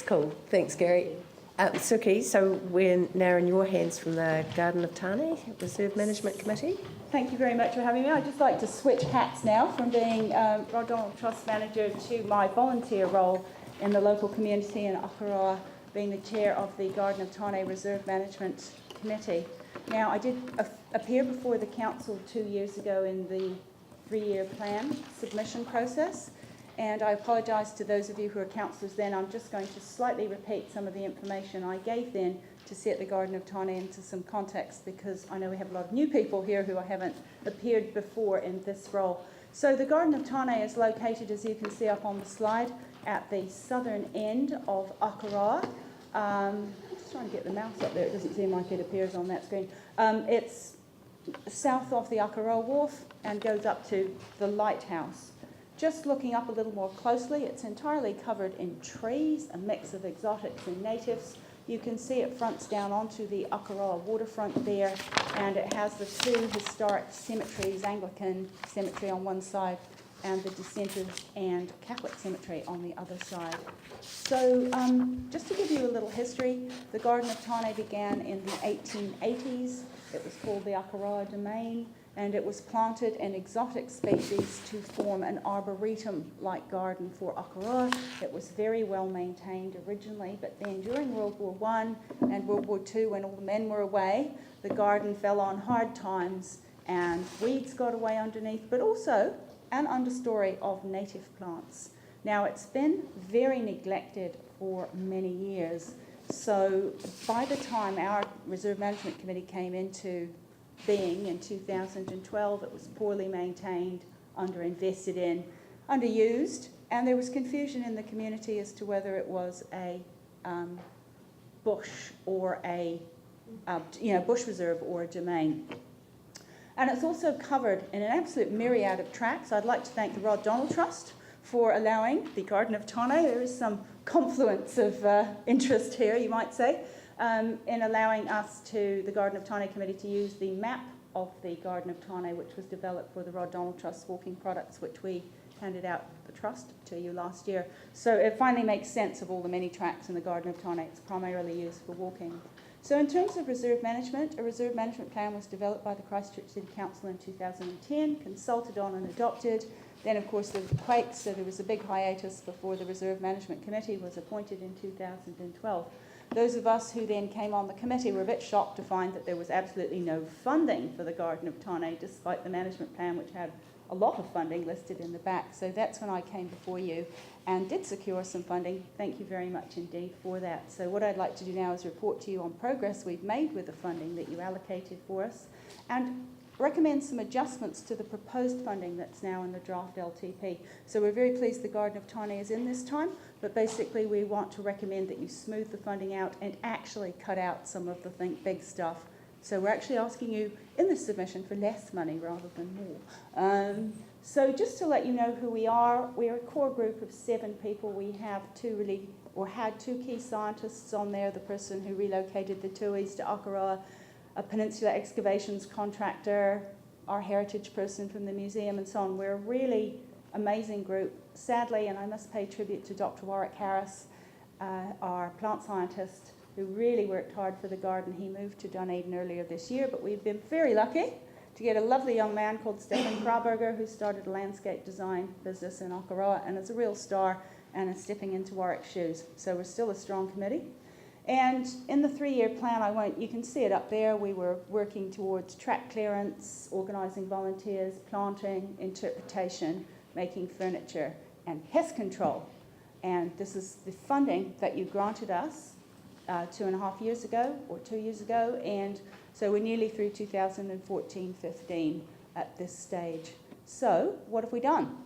Cool, thanks Gary. Suky, so we're now in your hands from the Garden of Tane, Reserve Management Committee. Thank you very much for having me. I'd just like to switch hats now from being Rod Donald Trust Manager to my volunteer role in the local community in Akaroa, being the chair of the Garden of Tane Reserve Management Committee. Now, I did appear before the council 2 years ago in the 3-year plan submission process, and I apologise to those of you who are councillors then. I'm just going to slightly repeat some of the information I gave then to set the Garden of Tane into some context, because I know we have a lot of new people here who haven't appeared before in this role. So the Garden of Tane is located, as you can see up on the slide, at the southern end of Akaroa. I'm just trying to get the mouse up there. It doesn't seem like it appears on that screen. It's south of the Akaroa Wharf and goes up to the lighthouse. Just looking up a little more closely, it's entirely covered in trees, a mix of exotics and natives. You can see it fronts down onto the Akaroa waterfront there, and it has the two historic cemeteries, Anglican cemetery on one side and the Dissenters and Catholic cemetery on the other side. So just to give you a little history, the Garden of Tane began in the 1880s. It was called the Akaroa Domain, and it was planted in exotic species to form an arboretum-like garden for Akaroa. It was very well maintained originally, but then during World War I and World War II, when all the men were away, the garden fell on hard times and weeds got away underneath, but also an understory of native plants. Now, it's been very neglected for many years. So by the time our Reserve Management Committee came into being in 2012, it was poorly maintained, underinvested in, underused, and there was confusion in the community as to whether it was a bush or a bush reserve or a domain. And it's also covered in an absolute myriad of tracts. I'd like to thank the Rod Donald Trust for allowing the Garden of Tane, there is some confluence of interest here, you might say, in allowing us to, the Garden of Tane Committee, to use the map of the Garden of Tane, which was developed for the Rod Donald Trust walking products, which we handed out the trust to you last year. So it finally makes sense of all the many tracts in the Garden of Tane. It's primarily used for walking. So in terms of reserve management, a reserve management plan was developed by the Christchurch City Council in 2010, consulted on and adopted. Then, of course, there was the quake, so there was a big hiatus before the Reserve Management Committee was appointed in 2012. Those of us who then came on the committee were a bit shocked to find that there was absolutely no funding for the Garden of Tane, despite the management plan, which had a lot of funding listed in the back. So that's when I came before you and did secure some funding. Thank you very much indeed for that. So what I'd like to do now is report to you on progress we've made with the funding that you allocated for us, and recommend some adjustments to the proposed funding that's now in the draft LTP. So we're very pleased the Garden of Tane is in this time, but basically we want to recommend that you smooth the funding out and actually cut out some of the big stuff. So we're actually asking you in this submission for less money rather than more. So just to let you know who we are, we're a core group of 7 people. We have had 2 key scientists on there, the person who relocated the tuis to Akaroa, a Peninsula Excavations contractor, our heritage person from the museum, and so on. We're a really amazing group. Sadly, and I must pay tribute to Dr. Warwick Harris, our plant scientist, who really worked hard for the garden. He moved to Dunedin earlier this year, but we've been very lucky to get a lovely young man called Stefan Krauberger, who started a landscape design business in Akaroa and is a real star and is stepping into Warwick's shoes. So we're still a strong committee. And in the 3-year plan, you can see it up there, we were working towards track clearance, organising volunteers, planting, interpretation, making furniture, and pest control. And this is the funding that you granted us 2.5 years ago, or 2 years ago, and so we're nearly through 2014-15 at this stage. So what have we done?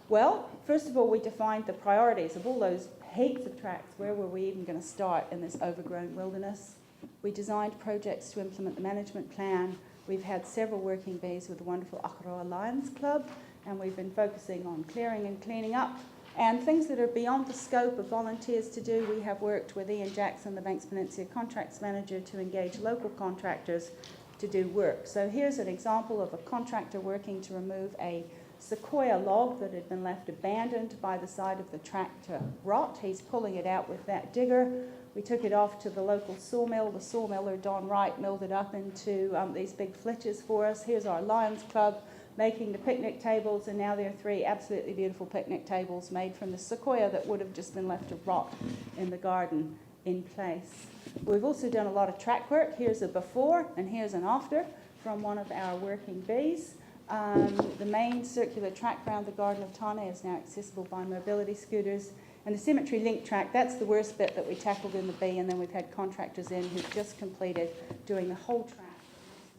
Well, first of all, we defined the priorities of all those heaps of tracts. Where were we even going to start in this overgrown wilderness? We designed projects to implement the management plan. We've had several working bees with the wonderful Akaroa Lions Club, and we've been focusing on clearing and cleaning up. And things that are beyond the scope of volunteers to do, we have worked with Ian Jackson, the Banks Peninsula Contracts Manager, to engage local contractors to do work. So here's an example of a contractor working to remove a sequoia log that had been left abandoned by the side of the track to rot. He's pulling it out with that digger. We took it off to the local sawmill. The sawmiller, Don Wright, milled it up into these big flitches for us. Here's our Lions Club making the picnic tables, and now there are 3 absolutely beautiful picnic tables made from the sequoia that would have just been left to rot in the garden in place. We've also done a lot of track work. Here's a before and here's an after from one of our working bees. The main circular track around the Garden of Tane is now accessible by mobility scooters. And the cemetery link track, that's the worst bit that we tackled in the bee, and then we've had contractors in who've just completed doing the whole track.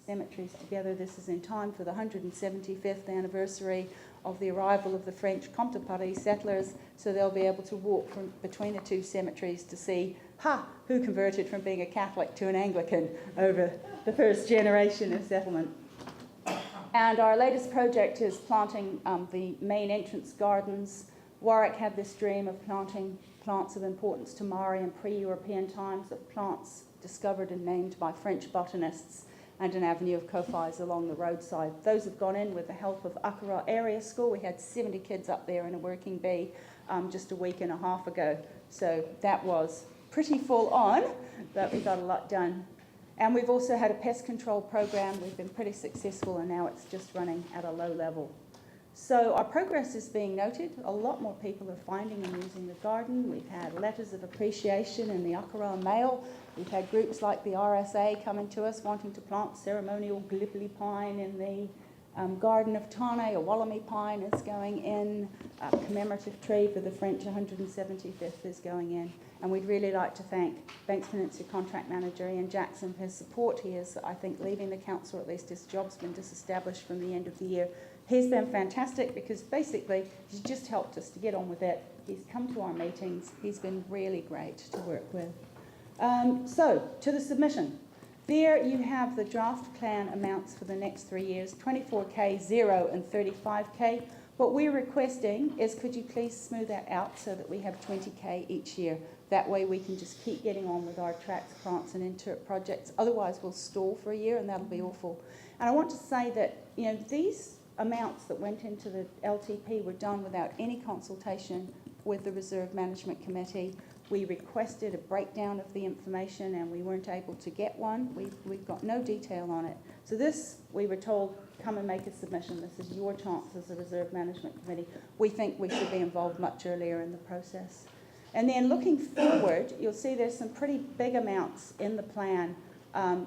Cemeteries together. This is in time for the 175th anniversary of the arrival of the French Comte settlers, so they'll be able to walk from between the 2 cemeteries to see who converted from being a Catholic to an Anglican over the first generation of settlement. And our latest project is planting the main entrance gardens. Warwick had this dream of planting plants of importance to Maori and pre-European times, of plants discovered and named by French botanists, and an avenue of kowhais along the roadside. Those have gone in with the help of Akara Area School. We had 70 kids up there in a working bee just a week and a half ago. So that was pretty full on, but we got a lot done. And we've also had a pest control program. We've been pretty successful, and now it's just running at a low level. So our progress is being noted. A lot more people are finding and using the garden. We've had letters of appreciation in the Akara Mail. We've had groups like the RSA coming to us wanting to plant ceremonial Gallipoli pine in the Garden of Tane. A Wallami pine is going in. A commemorative tree for the French 175th is going in. And we'd really like to thank Banks Peninsula Contract Manager Ian Jackson for his support. He is, I think, leaving the council, or at least his job's been disestablished from the end of the year. He's been fantastic because basically he's just helped us to get on with it. He's come to our meetings. He's been really great to work with. So, to the submission. There you have the draft plan amounts for the next 3 years, 24K, 0 and 35K. What we're requesting is, could you please smooth that out so that we have 20K each year? That way we can just keep getting on with our tracks, plants and interp projects. Otherwise we'll stall for a year, and that'll be awful. And I want to say that, you know, these amounts that went into the LTP were done without any consultation with the Reserve Management Committee. We requested a breakdown of the information and we weren't able to get one. We've got no detail on it. So this, we were told, come and make a submission. This is your chance as a Reserve Management Committee. We think we should be involved much earlier in the process. And then looking forward, you'll see there's some pretty big amounts in the plan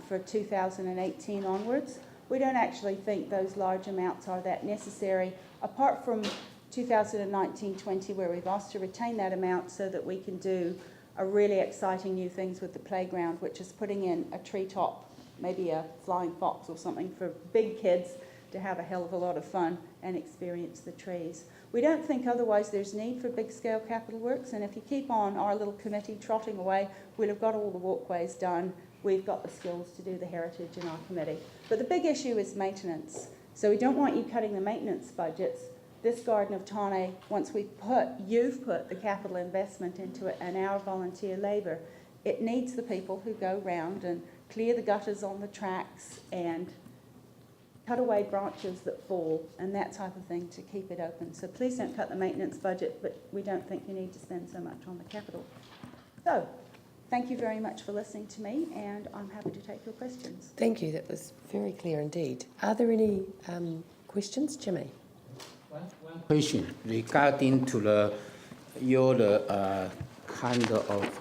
for 2018 onwards. We don't actually think those large amounts are that necessary, apart from 2019-20, where we've asked to retain that amount so that we can do a really exciting new things with the playground, which is putting in a treetop, maybe a flying fox or something for big kids to have a hell of a lot of fun and experience the trees. We don't think otherwise there's need for big-scale capital works, and if you keep on our little committee trotting away, we'll have got all the walkways done. We've got the skills to do the heritage in our committee. But the big issue is maintenance. So we don't want you cutting the maintenance budgets. This Garden of Tane, once you've put the capital investment into it and our volunteer labour, it needs the people who go round and clear the gutters on the tracks and cut away branches that fall and that type of thing to keep it open. So please don't cut the maintenance budget, but we don't think you need to spend so much on the capital. So, thank you very much for listening to me, and I'm happy to take your questions. Thank you. That was very clear indeed. Are there any questions, Jimmy? One question regarding to your kind of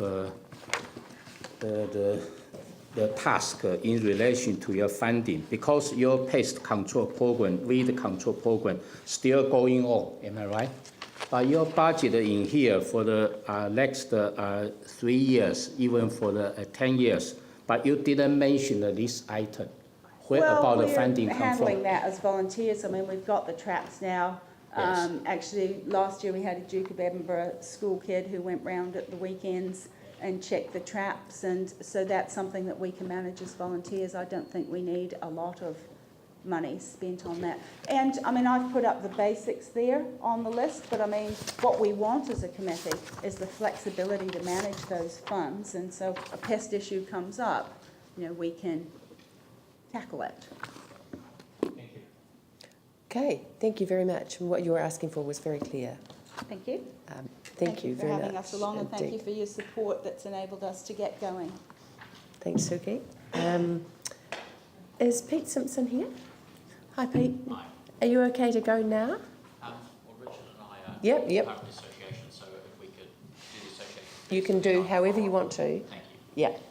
the task in relation to your funding, because your pest control program, weed control program, still going on. Am I right? But your budget in here for the next 3 years, even for the 10 years, but you didn't mention this item. Where about the funding come from? We're handling that as volunteers. I mean, we've got the traps now. Yes. Actually, last year we had a Duke of Edinburgh school kid who went round at the weekends and checked the traps, and so that's something that we can manage as volunteers. I don't think we need a lot of money spent on that. And I mean, I've put up the basics there on the list, but I mean, what we want as a committee is the flexibility to manage those funds, and so if a pest issue comes up, you know, we can tackle it. Thank you. Okay, thank you very much. And what you were asking for was very clear. Thank you. Thank you for very much. having us along, and thank you indeed. for your support that's enabled us to get going. Thanks, Suky. Is Pete Simpson here? Hi, Pete. Hi. Are you okay to go now? Well, Richard and I are Yep. part of the association, so if we could do the association. You can do however you want to. Thank you. Yeah,